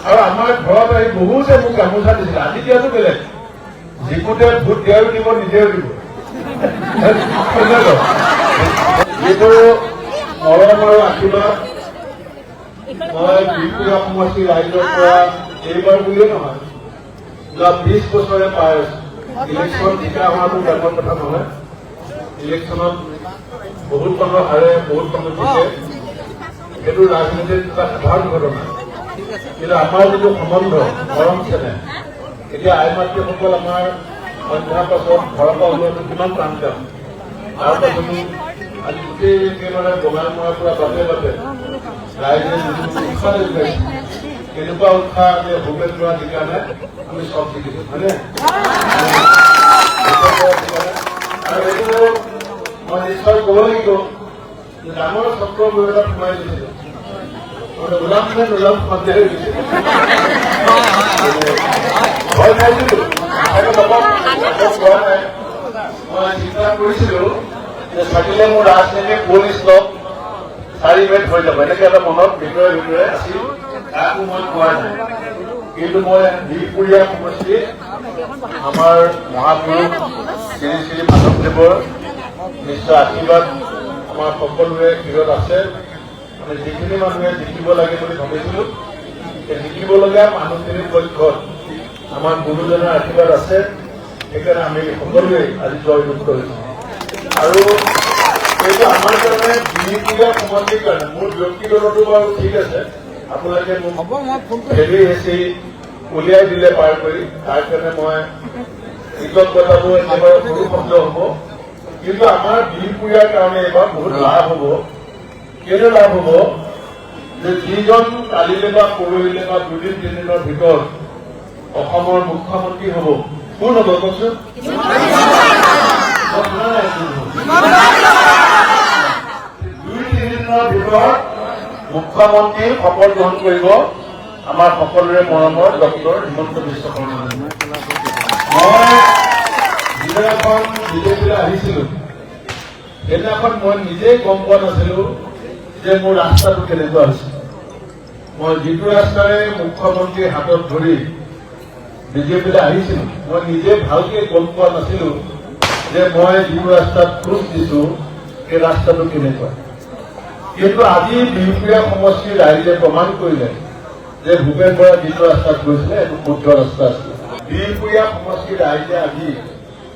আৰু আমাৰ ঘৰত আহি বহুতে মোক গামোচা দিছিল। আজি দিয়াটো বেলেগ, যিকোতে ভোট দিয়াও দিব নিজেও দিব। যিটো মৰম আৰু আশীৰ্বাদ মই বিহপুৰীয়া সমষ্টিৰ ৰাইজৰ পৰা এইবাৰ বুলিয়ে নহয়, যোৱা 20 বছৰে পাই আছো। ইলেকশ্যন জিকা হোৱাটো ডাঙৰ কথা নহয়। ইলেকশ্যনত বহুত মানুহ হাৰে, বহুত মানুহ জিকে, সেইটো ৰাজনীতিৰ এটা সাধাৰণ ঘটনা। কিন্তু আমাৰ যিটো সম্বন্ধ, মৰম চেনেহ, এতিয়া আই মাতৃসকল আমাৰ সন্ধ্যাৰ পাছত ঘৰৰ পৰা ওলোৱাটো কিমান টান কাম। তাৰ পাছতো আজি গোটেই একেবাৰে বঙাল মৰাৰ পৰা বাটে বাটে ৰাইজে যিটো উৎসাহ দেখুৱাইছে, কেনেকুৱা উৎসাহ যে ভূপেন বৰা জিকা নাই, আমি চব জিকিছো, হয়নে? আৰু এইটো মই নিশ্চয় ক'ব লাগিব যে ডাঙৰ চক্ৰবোৰ এটা সোমাই দিছিলো, ওলাম নে নোলাম সন্দেহ হৈ গৈছিল, ভয় খাইছিলো। মই চিন্তা কৰিছিলো যে থাকিলে মোৰ ৰাজনীতি পুলিচ লগ 4 মিনিট হৈ যাব, এনেকে এটা মনত ভিতৰে ভিতৰে আছিল। তাকো মই কোৱা নাই, কিন্তু মই বিহপুৰীয়া সমষ্টিত আমাৰ মহাপুৰুষ শ্ৰী শ্ৰী মাধৱদেৱৰ নিশ্চয় আশীৰ্বাদ আমাৰ সকলোৰে ক্ষীৰত আছে। মানে যিখিনি মানুহে জিকিব লাগে বুলি ভাবিছিলো, জিকিবলগীয়া মানুহখিনিৰ পক্ষত আমাৰ গুৰুজনৰ আশীৰ্বাদ আছে। সেইকাৰণে আমি সকলোৱে আজি জয়যুক্ত হৈছো। আৰু এইটো আমাৰ কাৰণে বিহপুৰীয়া সমষ্টিৰ কাৰণে, মোৰ ব্যক্তিগতটো বাৰু ঠিক আছে, আপোনালোকে মোক হেৰি হেঁচি উলিয়াই দিলে পাৰ কৰি, তাৰ কাৰণে মই কৃতজ্ঞতাবোৰ একেবাৰে সৰু শব্দ হব। কিন্তু আমাৰ বিহপুৰীয়াৰ কাৰণে এইবাৰ বহুত লাভ হব। কেনে লাভ হব যে যিজন কালিলে বা পৰহিলে বা 2-3 দিনৰ ভিতৰত অসমৰ মুখ্যমন্ত্ৰী হব, কোন হব কওকচোন? 2-3 দিনৰ ভিতৰত মুখ্যমন্ত্ৰী শপত গ্ৰহণ কৰিব আমাৰ সকলোৰে মৰমৰ ডক্টৰ হিমন্ত বিশ্ব শৰ্মা। মই যিদিনাখন বিজেপিলৈ আহিছিলো, সেইদিনাখন মই নিজেই গম পোৱা নাছিলো যে মোৰ ৰাস্তাটো কেনেকুৱা হৈছে। মই যিটো ৰাস্তাৰে মুখ্যমন্ত্ৰীৰ হাতত ধৰি বিজেপিলৈ আহিছিলো, মই নিজে ভালকে গম পোৱা নাছিলো যে মই যিটো ৰাস্তাত খোজ দিছো সেই ৰাস্তাটো কেনেকুৱা। কিন্তু আজি বিহপুৰীয়া সমষ্টিৰ ৰাইজে প্ৰমাণ কৰিলে যে ভূপেন বৰা যিটো ৰাস্তাত গৈছিলে এইটো শুদ্ধ ৰাস্তা আছিল। বিহপুৰীয়া সমষ্টিৰ ৰাইজে আজি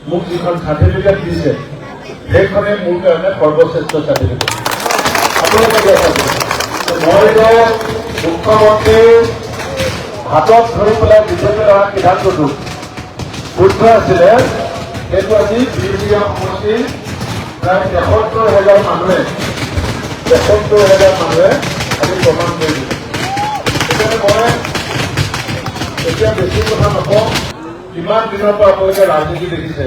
মোক যিখন চাৰ্টিফিকেট দিছে, সেইখনে মোৰ কাৰণে সৰ্বশ্ৰেষ্ঠ চাৰ্টিফিকেট। আপোনালোকে দেখা মই যে মুখ্যমন্ত্ৰীৰ হাতত ধৰি পেলাই বিজেপিৰ অহা সিদ্ধান্তটো শুদ্ধ আছিলে, সেইটো আজি বিহপুৰীয়া সমষ্টিৰ প্ৰায় ৭৩,০০০ মানুহে আজি প্ৰমাণ কৰি দিলে। সেইকাৰণে মই এতিয়া বেছি কথা নকওঁ। কিমান দিনৰ পৰা আপোনালোকে ৰাজনীতি দেখিছে,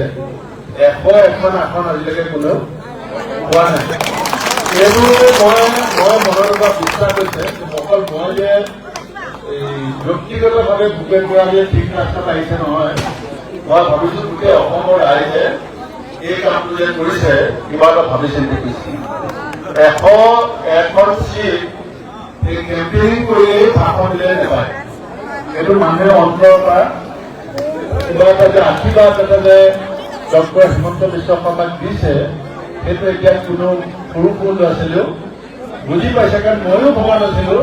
101খন আসন আজিলৈকে কোনেও পোৱা নাই। এইটো মই মনৰ পৰা বিশ্বাস হৈছে, অকল মই যে ব্যক্তিগতভাৱে ভূপেন বৰালীয়ে ঠিক ৰাস্তাত আহিছে নহয়, মই ভাবিছো গোটেই অসমৰ ৰাইজে এই কামটো যে কৰিছে কিবা এটা ভাবি চিন্তি কৰিছে। 101খন চিট কেম্পেইনিং কৰিলেই ভাষণ দিলে নাপায়। এইটো মানুহে অন্তৰৰ পৰা কিবা এটা যে আশীৰ্বাদ এটা যে ডক্টৰ হিমন্ত বিশ্ব শৰ্মাক দিছে, সেইটো এতিয়া কোনো সৰু সৰু ল'ৰা ছোৱালীও বুজি পাইছে। কাৰণ ময়ো ভবা নাছিলো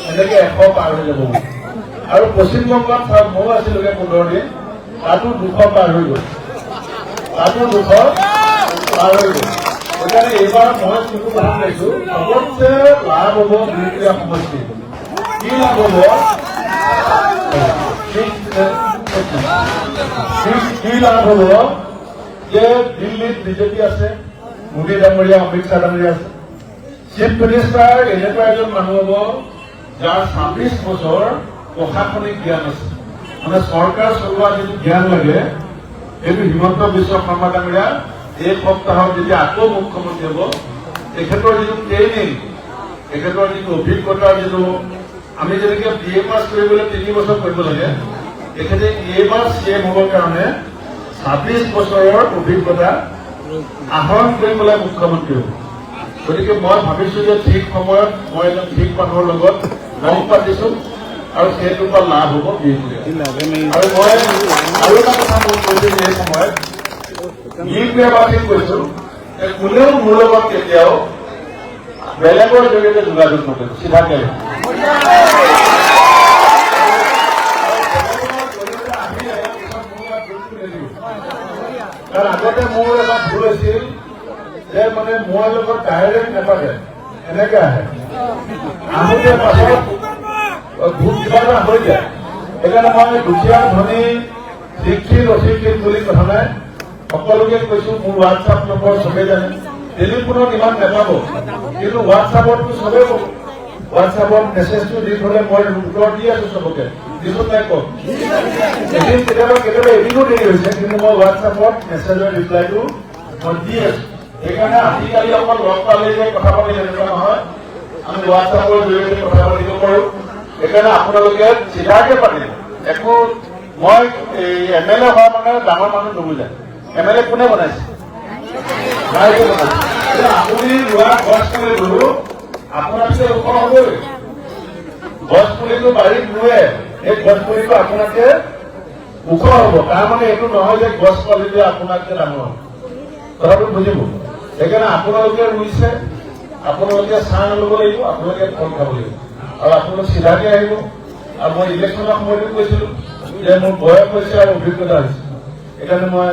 এনেকে 100 পাৰ হৈ যাব। আৰু পশ্চিমবংগত চাওক, ময়ো আছিলো 15 দিন, তাতো 200 পাৰ হৈ গ'ল, সেইকাৰণে এইবাৰ মই কোনো কথা পাইছো, চবতছে লাভ হব বিহপুৰীয়া সমষ্টি। কি লাভ হব? কি লাভ হব যে দিল্লীত বিজেপি আছে, মোদী ডাঙৰীয়া, অমিত শ্বাহ ডাঙৰীয়া আছে। চিফ মিনিষ্টাৰ এনেকুৱা এজন মানুহ হব যাৰ 26 বছৰ প্ৰশাসনিক জ্ঞান আছে, মানে চৰকাৰ চলোৱা যিটো জ্ঞান লাগে সেইটো হিমন্ত বিশ্ব শৰ্মা ডাঙৰীয়া এই সপ্তাহত যেতিয়া আকৌ মুখ্যমন্ত্ৰী হব, তেখেতৰ যিটো ট্ৰেইনিং, তেখেতৰ যিটো অভিজ্ঞতাৰ যিটো, আমি যেনেকে BA পাছ কৰিবলৈ 3 বছৰ কৰিব লাগে, তেখেতে এইবাৰ CM হবৰ কাৰণে 26 বছৰৰ অভিজ্ঞতা আহৰণ কৰি পেলাই মুখ্যমন্ত্ৰী হ'ব। গতিকে মই ভাবিছো যে ঠিক সময়ত মই এজন ঠিক মানুহৰ লগত লগ পাতিছো আৰু সেইটোৰ পৰা লাভ হ'ব বিহপুৰীয়া। আৰু মই আৰু এটা কথা মই কৈছো যে এই সময়ত বিহপুৰীয়াবাসীক কৈছো যে কোনেও মোৰ লগত কেতিয়াও বেলেগৰ জৰিয়তে যোগাযোগ নকৰিব, চিধাকে কাৰণ আগতে মোৰ এটা ভুল আছিল যে মানে মোৰ লগত ডাইৰেক্ট নাপাতে এনেকে আহে আহোঁতে পাছত ভোট কিবা এটা হৈ যায়। সেইকাৰণে মই দুখীয়া ধনী শিক্ষিত অশিক্ষিত বুলি কথা নাই, সকলোকে কৈছো মোৰ হোৱাটছআপ নম্বৰ চবেই জানে, টেলিফোনত ইমান নাপাব কিন্তু হোৱাটছআপতটো চবেই পাব। হোৱাটছআপত মেছেজটো দি থলে মই উত্তৰ দি আছো চবকে, দিছোঁ নাই কওক। এদিন কেতিয়াবা এদিনো দেৰি হৈছে কিন্তু মই হোৱাটছআপত মেছেজৰ ৰিপ্লাইটো মই দি আছো। সেইকাৰণে আজিকালি অকল লগ পালে যে কথা পাতি এনেকুৱা নহয়, আমি হোৱাটছআপৰ জৰিয়তে কথা পাতিব পাৰো। সেইকাৰণে আপোনালোকে চিধাকে পাতিব। একো মই এই MLA হোৱা মানে ডাঙৰ মানুহ নুবুজায়। MLA কোনে বনাইছে? ৰাইজে বনাইছে। আপুনি ৰোৱা গছ পুলিটো আপোনাতকে ওখ হবই। গছ পুলিটো বাৰীত ৰুৱে, এই গছ পুলিটো আপোনাতকে ওখ হব। তাৰমানে এইটো নহয় যে গছ পুলিটো আপোনাতকে ডাঙৰ হব, কথাটো বুজিব। সেইকাৰণে আপোনালোকে ৰুইছে, আপোনালোকে ছাঁ ল'ব লাগিব, আপোনালোকে ফল খাব লাগিব আৰু আপোনালোক চিধাকে আহিব। আৰু মই ইলেকশ্যনৰ সময়তো কৈছিলো যে মোৰ বয়স হৈছে আৰু অভিজ্ঞতা হৈছে, সেইকাৰণে মই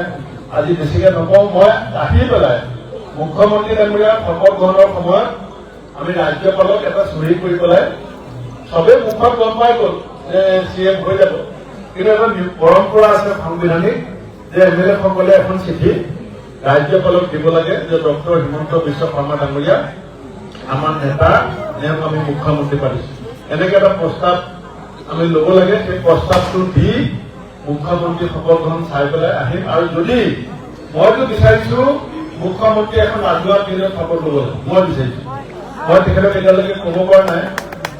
আজি বেছিকে নকওঁ। মই আহি পেলাই মুখ্যমন্ত্ৰী ডাঙৰীয়া শপত গ্ৰহণৰ সময়ত আমি ৰাজ্যপালক এটা চুৰি কৰি পেলাই চবেই মুখত গম পাই গ'ল যে CM হৈ যাব, কিন্তু এটা পৰম্পৰা আছে সাংবিধানিক যে MLA সকলে এখন চিঠি ৰাজ্যপালক দিব লাগে যে ডক্টৰ হিমন্ত বিশ্ব শৰ্মা ডাঙৰীয়া আমাৰ নেতা, তেওঁক আমি মুখ্যমন্ত্ৰী পাতিছো, এনেকে এটা প্ৰস্তাৱ আমি ল'ব লাগে। সেই প্ৰস্তাৱটো দি মুখ্যমন্ত্ৰী শপত গ্ৰহণ চাই পেলাই আহিম। আৰু যদি মইতো বিচাৰিছো মুখ্যমন্ত্ৰী এখন ৰাজহুৱা ফিল্ডত শপত ল'ব লাগে, মই বিচাৰিছো, মই তেখেতক এতিয়ালৈকে ক'ব পৰা নাই।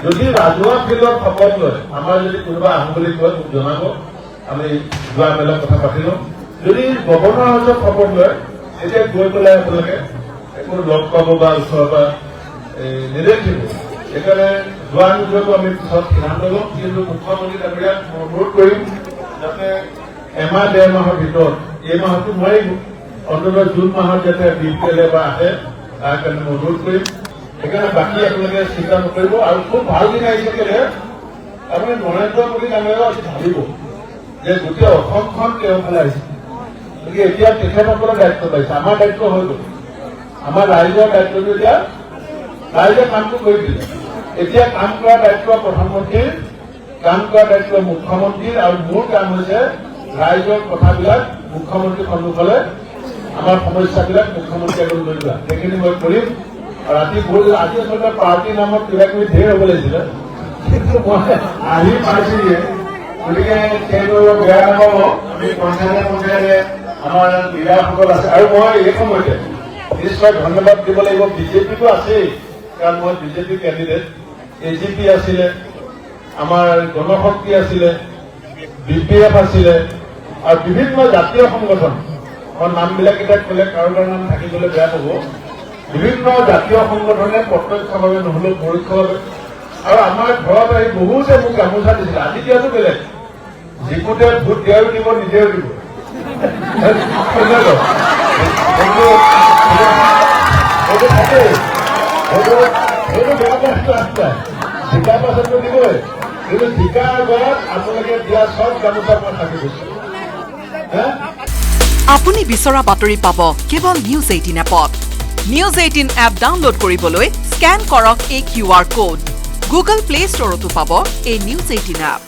যদি ৰাজহুৱা ফিল্ডত শপত লয়, আমাৰ যদি কোনোবা আহোঁ বুলি কয় মোক জনাব, আমি যোৱা মেলাৰ কথা পাতি লম। যদি গভৰ্ণৰ হাউচত শপত লয় তেতিয়া গৈ পেলাই আপোনালোকে একো লগ পাব বা ওচৰৰ পৰা নিৰ্দেশিব। সেইকাৰণে যোৱা নোযোৱাটো আমি পিছত সিদ্ধান্ত ল'ম, কিন্তু মুখ্যমন্ত্ৰী ডাঙৰীয়াক অনুৰোধ কৰিম যাতে এমাহ ডেৰ মাহৰ ভিতৰত, এই মাহতো নোৱাৰিব, অন্ততঃ জুন মাহত যাতে BPLA বা আহে তাৰ কাৰণে মই অনুৰোধ কৰিম। সেইকাৰণে বাকী আপোনালোকে চিন্তা নকৰিব। আৰু খুব ভাল দিন আহিছে কেলে আপুনি নৰেন্দ্ৰ মোদী ডাঙৰীয়াও আজি ভাবিব যে গোটেই অসমখন তেওঁৰ ফালে আহিছে, গতিকে এতিয়া তেখেতসকলৰ দায়িত্ব পাইছে, আমাৰ দায়িত্ব হৈ গ'ল। আমাৰ ৰাইজৰ দায়িত্বটো এতিয়া ৰাইজে কামটো কৰি দিলে। এতিয়া কাম কৰা দায়িত্ব প্ৰধানমন্ত্ৰীৰ, কাম কৰা দায়িত্ব মুখ্যমন্ত্ৰীৰ, আৰু মোৰ কাম হৈছে ৰাইজৰ কথাবিলাক মুখ্যমন্ত্ৰীৰ সন্মুখলৈ, আমাৰ সমস্যাবিলাক মুখ্যমন্ত্ৰীৰ আগত লৈ যোৱা, সেইখিনি মই কৰিম। ৰাতি বহুত আজি আচলতে পাৰ্টীৰ নামত কিবা কিবি ধেৰ হ'ব লাগিছিলে, কিন্তু মই আহি পাইছোহে, গতিকে সেইটো বেয়া নাপাব। আমি পঞ্চায়তে আমাৰ লিডাৰসকল আছে। আৰু মই এই সময়তে নিশ্চয় ধন্যবাদ দিব লাগিব, বিজেপিটো আছেই, কাৰণ মই বিজেপি কেণ্ডিডেট, AGP আছিলে, আমাৰ গণশক্তি আছিলে, BPF আছিলে, আৰু বিভিন্ন জাতীয় সংগঠন, মই নামবিলাক এতিয়া ক'লে কাৰোবাৰ নাম থাকি গ'লে বেয়া পাব, বিভিন্ন জাতীয় সংগঠনে প্ৰত্যক্ষভাৱে নহলেও পৰোক্ষভাৱে, আৰু আমাৰ ঘৰত আহি বহুতে মোক গামোচা দিছিলে। আজি দিয়াটো বেলেগ, জিকোতে ভোট দিয়াও দিব, নিজেও দিব, সেইটো থাকেই, সেইটো বেয়া বস্তু আছে, জিকাৰ পাছতো দিবই, কিন্তু জিকাৰ আগত আপোনালোকে দিয়া চব গামোচা মই থাকি দিছো। আপুনি বিচৰা বাতৰি পাব কেৱল News 18 এপত। News 18 এপ ডাউনলোড কৰিবলৈ স্কেন কৰক এই QR কোড। Google Play Storeতো পাব এই News 18 এপ।